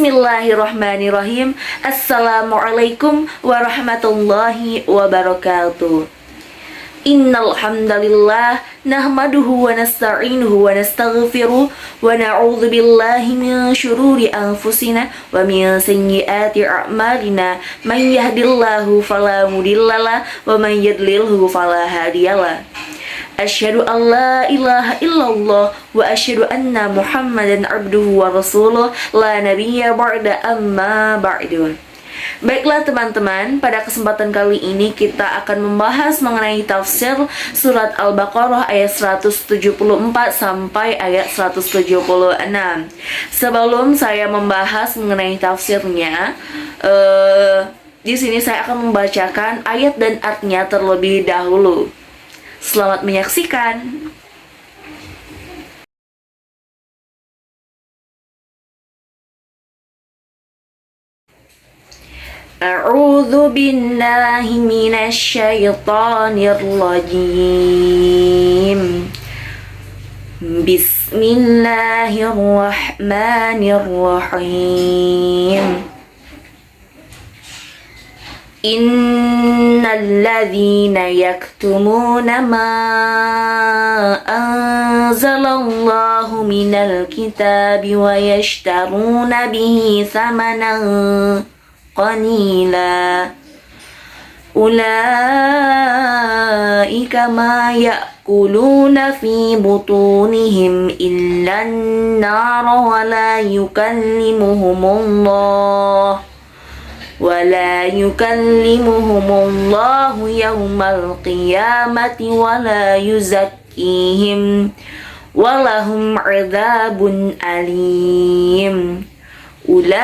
Bismillahirrahmanirrahim. Assalamualaikum warahmatullahi wabarakatuh. Innal hamdalillah nahmaduhu wa nasta'inuhu wa nastaghfiruh wa na'udzu billahi min syururi anfusina wa min sayyiati a'malina. Man yahdihillahu fala mudhillalah wa man yudlilhu fala hadiyalah. Asyhadu an la ilaha illallah wa asyhadu anna Muhammadan abduhu wa rasuluh la nabiyya ba'da amma ba'du. Baiklah teman-teman, pada kesempatan kali ini kita akan membahas mengenai tafsir surat Al-Baqarah ayat 174 sampai ayat 176. Sebelum saya membahas mengenai tafsirnya, di sini saya akan membacakan ayat dan artinya terlebih dahulu. Selamat menyaksikan. A'udzu billahi minasy syaithanir rajim. Bismillahirrahmanirrahim. Innal ladzina yaktumuna ma anzalallahu minal kitabi wa yashtaruna bihi thamanan qalila ulaika ma ya'kuluna fi butunihim illa an-nar wa la yukallimuhumullah ولا يكلمهم الله يوم القيامة ولا يزكيهم ولهم عذاب أليم أولئك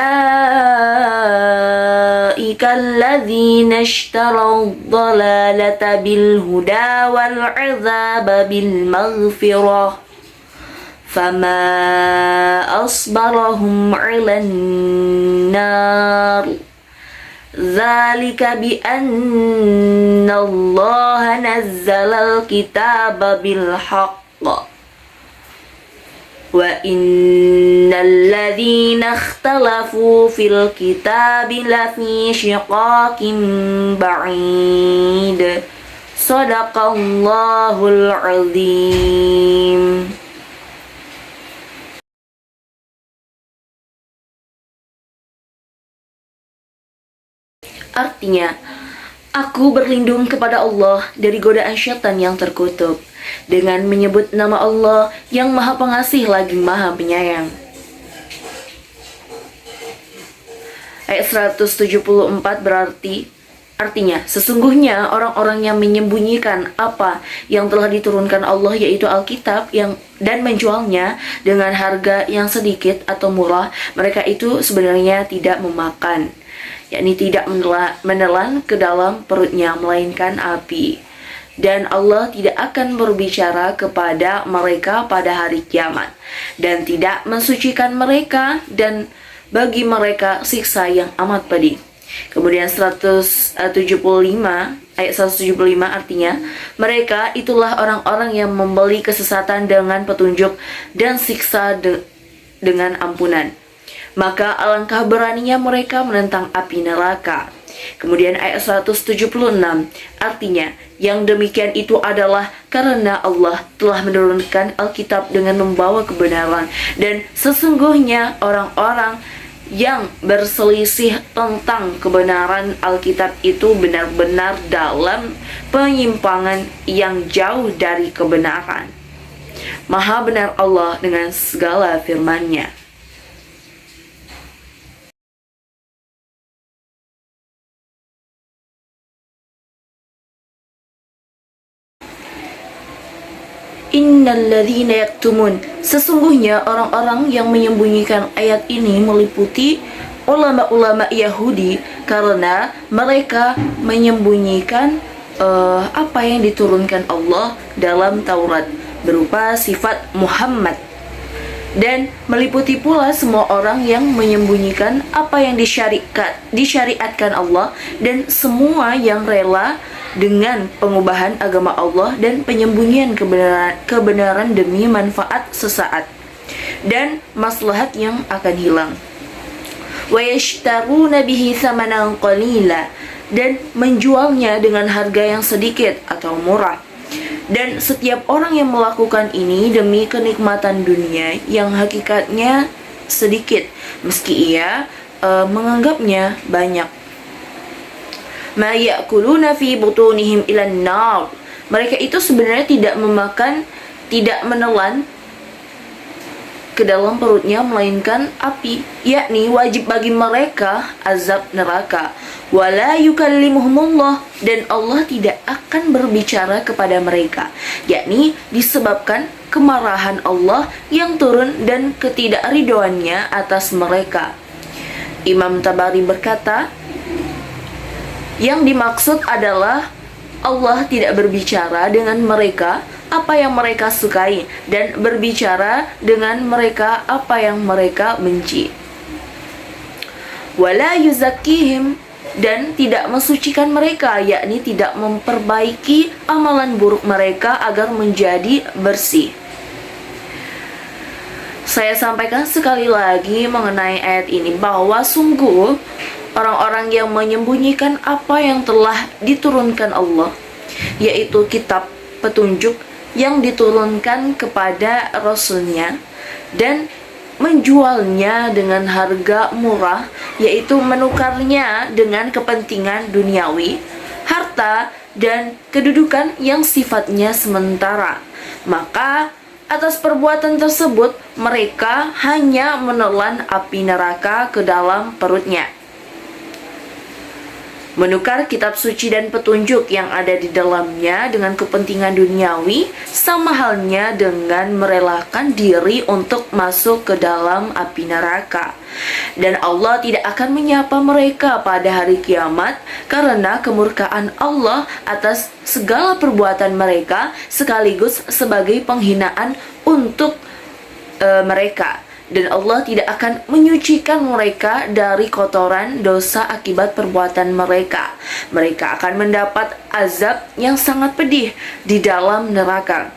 الذين اشتروا الضلالة بالهدى والعذاب بالمغفرة فما أصبرهم على النار ذلك بأن الله نزل الكتاب بالحق وإن الذين اختلفوا في الكتاب لفي شقاق بعيد صدق الله العظيم. Artinya, aku berlindung kepada Allah dari godaan syaitan yang terkutuk dengan menyebut nama Allah yang Maha Pengasih lagi Maha Penyayang. Ayat 174 artinya, sesungguhnya orang-orang yang menyembunyikan apa yang telah diturunkan Allah yaitu Alkitab dan menjualnya dengan harga yang sedikit atau murah, mereka itu sebenarnya tidak memakan, yakni tidak menelan ke dalam perutnya melainkan api. Dan Allah tidak akan berbicara kepada mereka pada hari kiamat dan tidak mensucikan mereka, dan bagi mereka siksa yang amat pedih. Kemudian 175 ayat 175 artinya, mereka itulah orang-orang yang membeli kesesatan dengan petunjuk dan siksa dengan ampunan. Maka alangkah beraninya mereka menentang api neraka. Kemudian ayat 176 artinya, yang demikian itu adalah karena Allah telah menurunkan Alkitab dengan membawa kebenaran, dan sesungguhnya orang-orang yang berselisih tentang kebenaran Alkitab itu benar-benar dalam penyimpangan yang jauh dari kebenaran. Maha benar Allah dengan segala firman-Nya. Innalladzina yaktumun, sesungguhnya orang-orang yang menyembunyikan ayat ini meliputi ulama-ulama Yahudi, karena mereka menyembunyikan apa yang diturunkan Allah dalam Taurat berupa sifat Muhammad, dan meliputi pula semua orang yang menyembunyikan apa yang disyariatkan Allah, dan semua yang rela dengan pengubahan agama Allah dan penyembunyian kebenaran demi manfaat sesaat dan maslahat yang akan hilang. wa yashtaruna bihi thamanan qalila, dan menjualnya dengan harga yang sedikit atau murah. Dan setiap orang yang melakukan ini demi kenikmatan dunia yang hakikatnya sedikit, meski ia menganggapnya banyak. Ma ya'kuluna fi butunihim ilan nar. Mereka itu sebenarnya tidak memakan, tidak menelan ke dalam perutnya melainkan api, yakni wajib bagi mereka azab neraka. Wala yukallimuhumullah, dan Allah tidak akan berbicara kepada mereka, yakni disebabkan kemarahan Allah yang turun dan ketidakridhoannya atas mereka. Imam Tabari berkata, yang dimaksud adalah Allah tidak berbicara dengan mereka apa yang mereka sukai dan berbicara dengan mereka apa yang mereka benci. Wala yuzakkihim, dan tidak mensucikan mereka, yakni tidak memperbaiki amalan buruk mereka agar menjadi bersih. Saya sampaikan sekali lagi mengenai ayat ini bahwa sungguh orang-orang yang menyembunyikan apa yang telah diturunkan Allah, yaitu kitab petunjuk yang diturunkan kepada Rasulnya, dan menjualnya dengan harga murah, yaitu menukarnya dengan kepentingan duniawi, harta, dan kedudukan yang sifatnya sementara. Maka atas perbuatan tersebut mereka hanya menelan api neraka ke dalam perutnya. Menukar kitab suci dan petunjuk yang ada di dalamnya dengan kepentingan duniawi sama halnya dengan merelakan diri untuk masuk ke dalam api neraka. Dan Allah tidak akan menyapa mereka pada hari kiamat karena kemurkaan Allah atas segala perbuatan mereka sekaligus sebagai penghinaan untuk mereka. Dan Allah tidak akan menyucikan mereka dari kotoran dosa akibat perbuatan mereka. Mereka akan mendapat azab yang sangat pedih di dalam neraka.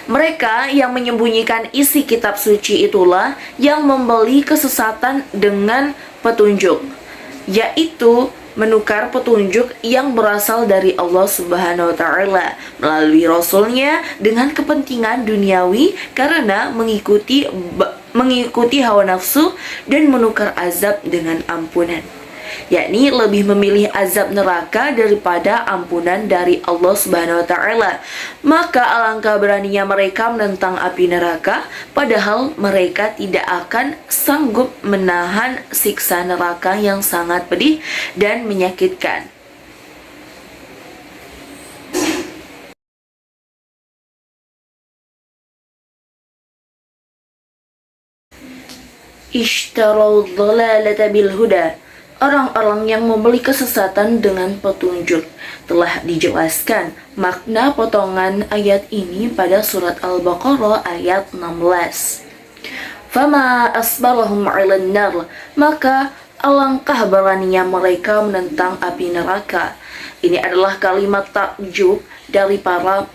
Mereka yang menyembunyikan isi kitab suci itulah yang membeli kesesatan dengan petunjuk, yaitu menukar petunjuk yang berasal dari Allah Subhanahu wa Ta'ala melalui Rasulnya dengan kepentingan duniawi karena mengikuti hawa nafsu, dan menukar azab dengan ampunan, yakni lebih memilih azab neraka daripada ampunan dari Allah Subhanahu wa Ta'ala. Maka alangkah beraninya mereka menentang api neraka, padahal mereka tidak akan sanggup menahan siksa neraka yang sangat pedih dan menyakitkan. Ishtarau dhalalata bil huda. Orang-orang yang membeli kesesatan dengan petunjuk. Telah dijelaskan makna potongan ayat ini pada surat Al-Baqarah ayat 16. Fama asbarahum 'alan nar, maka alangkah beraninya mereka menentang api neraka. Ini adalah kalimat takjub dari para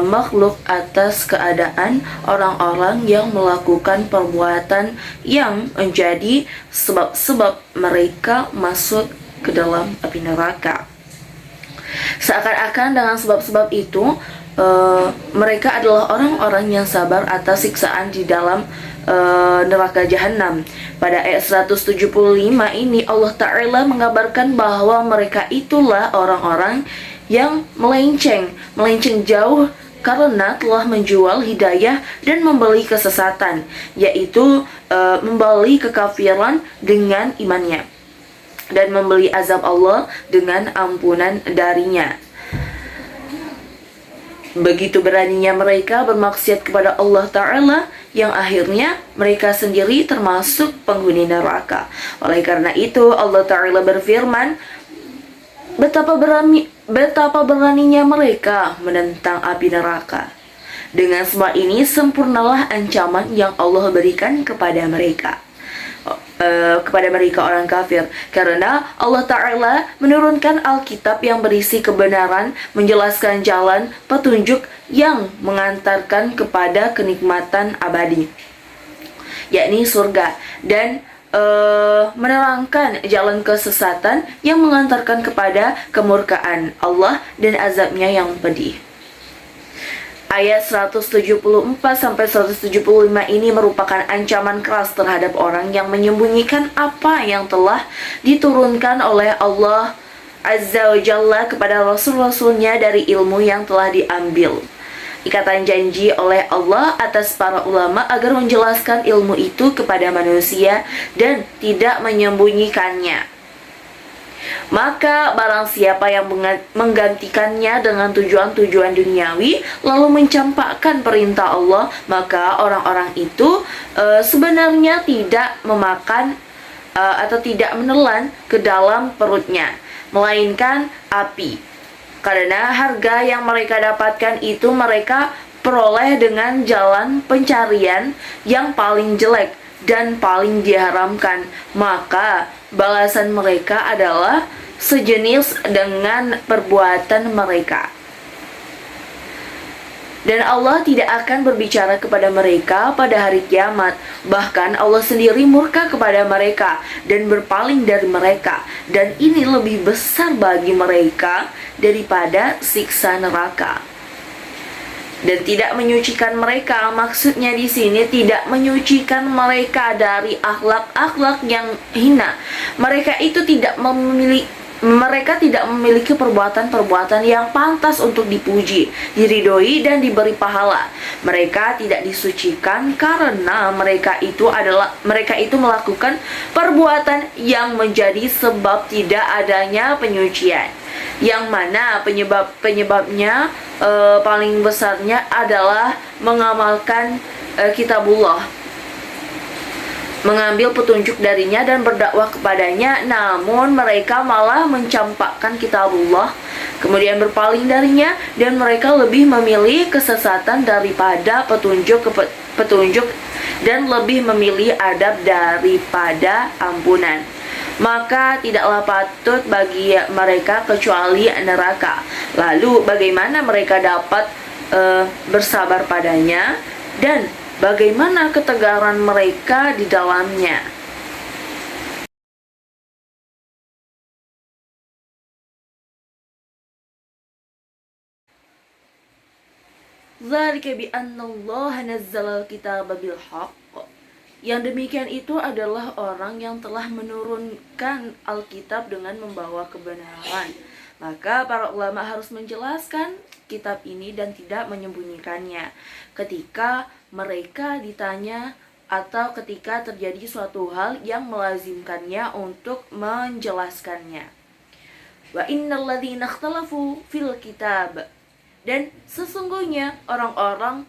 makhluk atas keadaan orang-orang yang melakukan perbuatan yang menjadi sebab-sebab mereka masuk ke dalam api neraka. Seakan-akan dengan sebab-sebab itu mereka adalah orang-orang yang sabar atas siksaan di dalam neraka jahanam. Pada ayat 175 ini Allah Ta'ala mengabarkan bahwa mereka itulah orang-orang yang melenceng jauh karena telah menjual hidayah dan membeli kesesatan, yaitu membeli kekafiran dengan imannya dan membeli azab Allah dengan ampunan darinya. Begitu beraninya mereka bermaksiat kepada Allah Ta'ala yang akhirnya mereka sendiri termasuk penghuni neraka. Oleh karena itu Allah Ta'ala berfirman, betapa beraninya mereka menentang api neraka. Dengan semua ini sempurnalah ancaman yang Allah berikan kepada mereka. Orang kafir, karena Allah Ta'ala menurunkan Alkitab yang berisi kebenaran, menjelaskan jalan petunjuk yang mengantarkan kepada kenikmatan abadi, yakni surga, dan menerangkan jalan kesesatan yang mengantarkan kepada kemurkaan Allah dan azabnya yang pedih. Ayat 174-175 ini merupakan ancaman keras terhadap orang yang menyembunyikan apa yang telah diturunkan oleh Allah Azza wa Jalla kepada Rasul-Rasulnya dari ilmu yang telah diambil. Ikatan janji oleh Allah atas para ulama agar menjelaskan ilmu itu kepada manusia dan tidak menyembunyikannya. Maka barang siapa yang menggantikannya dengan tujuan-tujuan duniawi lalu mencampakkan perintah Allah, maka orang-orang itu sebenarnya tidak memakan atau tidak menelan ke dalam perutnya, melainkan api. Karena harga yang mereka dapatkan itu mereka peroleh dengan jalan pencarian yang paling jelek dan paling diharamkan, maka balasan mereka adalah sejenis dengan perbuatan mereka. Dan Allah tidak akan berbicara kepada mereka pada hari kiamat. Bahkan Allah sendiri murka kepada mereka dan berpaling dari mereka. Dan ini lebih besar bagi mereka daripada siksa neraka. Dan tidak menyucikan mereka, maksudnya di sini tidak menyucikan mereka dari akhlak-akhlak yang hina. Mereka tidak memiliki perbuatan-perbuatan yang pantas untuk dipuji, diridhoi dan diberi pahala. Mereka tidak disucikan karena mereka itu melakukan perbuatan yang menjadi sebab tidak adanya penyucian. Yang mana penyebabnya paling besarnya adalah mengamalkan kitabullah, mengambil petunjuk darinya dan berdakwah kepadanya, namun mereka malah mencampakkan kitabullah, kemudian berpaling darinya, dan mereka lebih memilih kesesatan daripada petunjuk dan lebih memilih adab daripada ampunan. Maka tidaklah patut bagi mereka kecuali neraka. Lalu bagaimana mereka dapat bersabar padanya, dan bagaimana ketegaran mereka di dalamnya? Dzalika bi annallaha nazzalal kitaba bil haqq. Yang demikian itu adalah orang yang telah menurunkan Alkitab dengan membawa kebenaran. Maka para ulama harus menjelaskan kitab ini dan tidak menyembunyikannya ketika mereka ditanya atau ketika terjadi suatu hal yang melazimkannya untuk menjelaskannya. Wa innal ladzina ikhtalafu fil kitab. Dan sesungguhnya orang-orang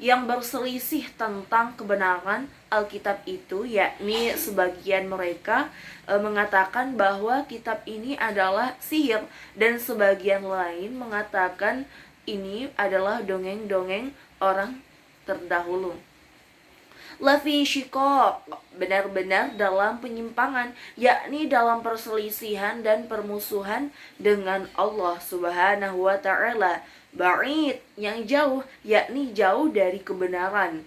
yang berselisih tentang kebenaran Alkitab itu, yakni sebagian mereka mengatakan bahwa kitab ini adalah sihir, dan sebagian lain mengatakan ini adalah dongeng-dongeng orang terdahulu. Lafi syikok, benar-benar dalam penyimpangan, yakni dalam perselisihan dan permusuhan dengan Allah Subhanahu wa ta'ala. Ba'id, yang jauh, yakni jauh dari kebenaran.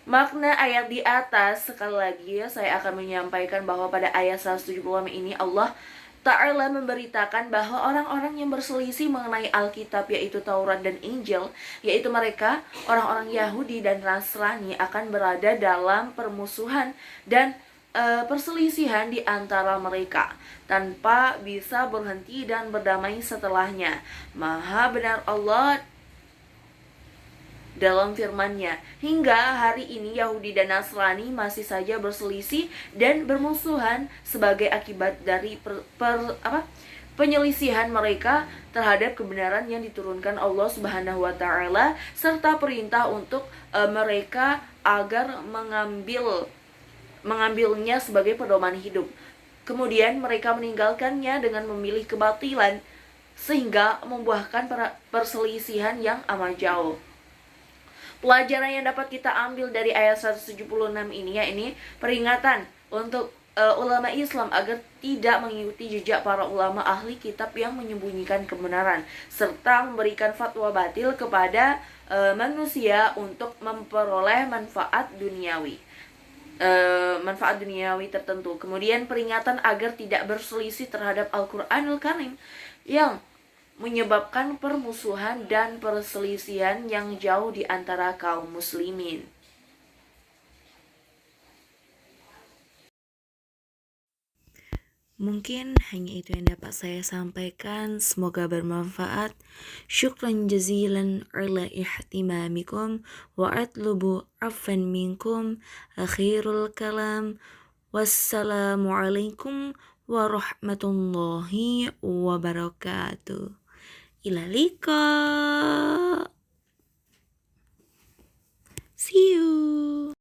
Makna ayat di atas, sekali lagi saya akan menyampaikan bahwa pada ayat 176 ini Allah Ta'ala memberitakan bahwa orang-orang yang berselisih mengenai Alkitab, yaitu Taurat dan Injil, yaitu mereka, orang-orang Yahudi dan Nasrani, akan berada dalam permusuhan dan perselisihan di antara mereka tanpa bisa berhenti dan berdamai setelahnya. Maha benar Allah dalam firman-Nya. Hingga hari ini Yahudi dan Nasrani masih saja berselisih dan bermusuhan sebagai akibat dari penyelisihan mereka terhadap kebenaran yang diturunkan Allah Subhanahu wa ta'ala, serta perintah untuk mereka agar mengambilnya sebagai pedoman hidup. Kemudian mereka meninggalkannya dengan memilih kebatilan, sehingga membuahkan perselisihan yang amat jauh. Pelajaran yang dapat kita ambil dari ayat 176 ini, yakni peringatan untuk ulama Islam agar tidak mengikuti jejak para ulama ahli kitab yang menyembunyikan kebenaran, serta memberikan fatwa batil kepada manusia untuk memperoleh manfaat duniawi. manfaat duniawi tertentu. Kemudian peringatan agar tidak berselisih terhadap Al-Qur'anul Karim yang menyebabkan permusuhan dan perselisihan yang jauh di antara kaum muslimin. Mungkin hanya itu yang dapat saya sampaikan. Semoga bermanfaat. Syukran jazilan ala ihtimamikum wa atlubu afan minkum. Akhirul kalam. Wassalamualaikum warahmatullahi wabarakatuh. Ila liqa. See you.